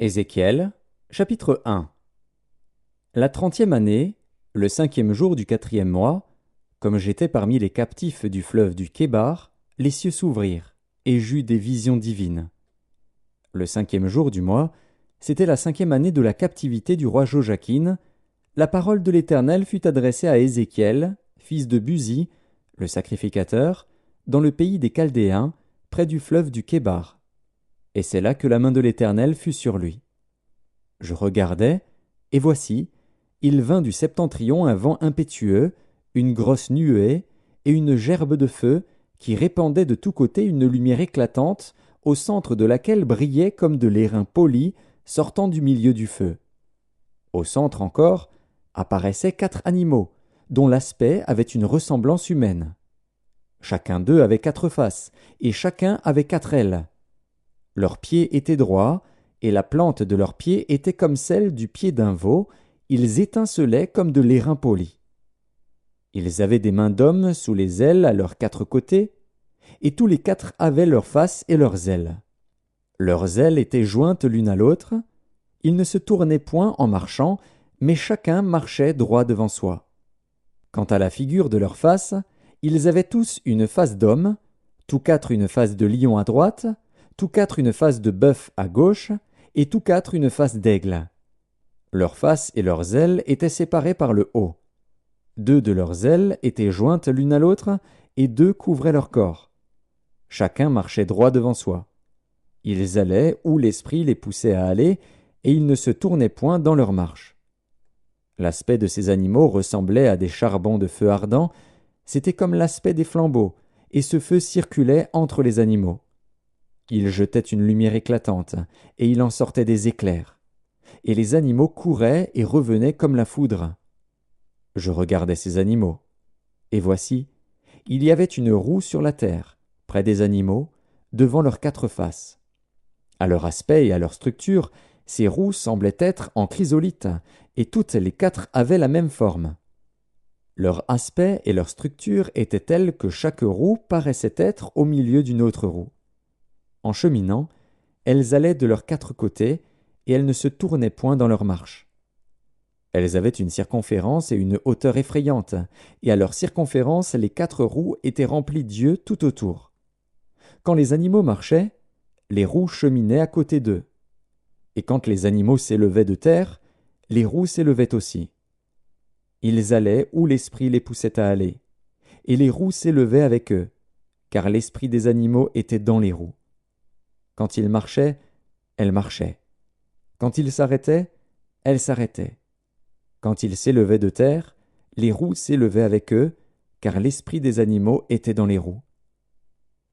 Ézéchiel, chapitre 1. La 30e année, le 5e jour du 4e mois, comme j'étais parmi les captifs du fleuve du Kébar, les cieux s'ouvrirent, et j'eus des visions divines. Le 5e jour du mois, c'était la 5e année de la captivité du roi Joachim. La parole de l'Éternel fut adressée à Ézéchiel, fils de Buzi, le sacrificateur, dans le pays des Chaldéens, près du fleuve du Kébar. Et c'est là que la main de l'Éternel fut sur lui. Je regardai, et voici, il vint du septentrion un vent impétueux, une grosse nuée, et une gerbe de feu, qui répandait de tous côtés une lumière éclatante, au centre de laquelle brillait comme de l'airain poli sortant du milieu du feu. Au centre encore apparaissaient 4 animaux, dont l'aspect avait une ressemblance humaine. Chacun d'eux avait 4 faces, et chacun avait 4 ailes. Leurs pieds étaient droits, et la plante de leurs pieds était comme celle du pied d'un veau, ils étincelaient comme de l'airain poli. Ils avaient des mains d'homme sous les ailes à leurs 4 côtés, et tous les 4 avaient leurs faces et leurs ailes. Leurs ailes étaient jointes l'une à l'autre, ils ne se tournaient point en marchant, mais chacun marchait droit devant soi. Quant à la figure de leurs faces, ils avaient tous une face d'homme, tous 4 une face de lion à droite, tous 4 une face de bœuf à gauche, et tous 4 une face d'aigle. Leurs faces et leurs ailes étaient séparées par le haut. 2 de leurs ailes étaient jointes l'une à l'autre, et 2 couvraient leur corps. Chacun marchait droit devant soi. Ils allaient où l'esprit les poussait à aller, et ils ne se tournaient point dans leur marche. L'aspect de ces animaux ressemblait à des charbons de feu ardent, c'était comme l'aspect des flambeaux, et ce feu circulait entre les animaux. Il jetait une lumière éclatante, et il en sortait des éclairs. Et les animaux couraient et revenaient comme la foudre. Je regardais ces animaux. Et voici, il y avait une roue sur la terre, près des animaux, devant leurs 4 faces. À leur aspect et à leur structure, ces roues semblaient être en chrysolite, et toutes les 4 avaient la même forme. Leur aspect et leur structure étaient tels que chaque roue paraissait être au milieu d'une autre roue. En cheminant, elles allaient de leurs 4 côtés, et elles ne se tournaient point dans leur marche. Elles avaient une circonférence et une hauteur effrayantes, et à leur circonférence les 4 roues étaient remplies d'yeux tout autour. Quand les animaux marchaient, les roues cheminaient à côté d'eux. Et quand les animaux s'élevaient de terre, les roues s'élevaient aussi. Ils allaient où l'esprit les poussait à aller, et les roues s'élevaient avec eux, car l'esprit des animaux était dans les roues. Quand ils marchaient, elles marchaient. Quand ils s'arrêtaient, elles s'arrêtaient. Quand ils s'élevaient de terre, les roues s'élevaient avec eux, car l'esprit des animaux était dans les roues.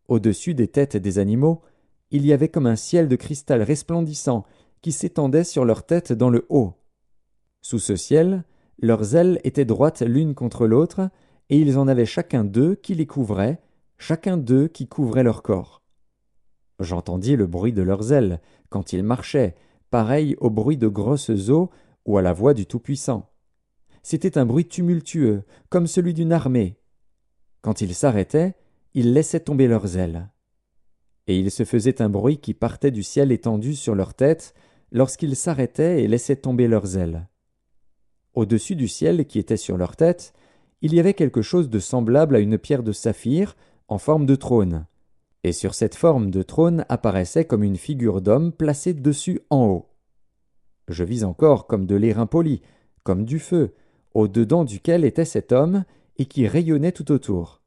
Au-dessus des têtes des animaux, il y avait comme un ciel de cristal resplendissant qui s'étendait sur leurs têtes dans le haut. Sous ce ciel, leurs ailes étaient droites l'une contre l'autre, et ils en avaient chacun 2 qui les couvraient, chacun 2 qui couvraient leur corps. J'entendis le bruit de leurs ailes, quand ils marchaient, pareil au bruit de grosses eaux ou à la voix du Tout-Puissant. C'était un bruit tumultueux, comme celui d'une armée. Quand ils s'arrêtaient, ils laissaient tomber leurs ailes. Et il se faisait un bruit qui partait du ciel étendu sur leurs têtes, lorsqu'ils s'arrêtaient et laissaient tomber leurs ailes. Au-dessus du ciel qui était sur leurs têtes, il y avait quelque chose de semblable à une pierre de saphir, en forme de trône. Et sur cette forme de trône apparaissait comme une figure d'homme placée dessus en haut. Je vis encore comme de l'airain poli, comme du feu, au-dedans duquel était cet homme, et qui rayonnait tout autour.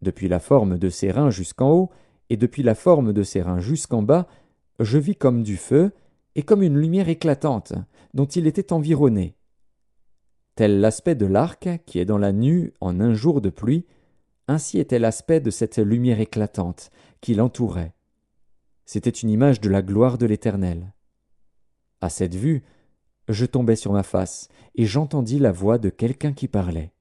Depuis la forme de ses reins jusqu'en haut, et depuis la forme de ses reins jusqu'en bas, je vis comme du feu, et comme une lumière éclatante, dont il était environné. Tel l'aspect de l'arc qui est dans la nue en un jour de pluie, ainsi était l'aspect de cette lumière éclatante qui l'entourait. C'était une image de la gloire de l'Éternel. À cette vue, je tombai sur ma face, et j'entendis la voix de quelqu'un qui parlait.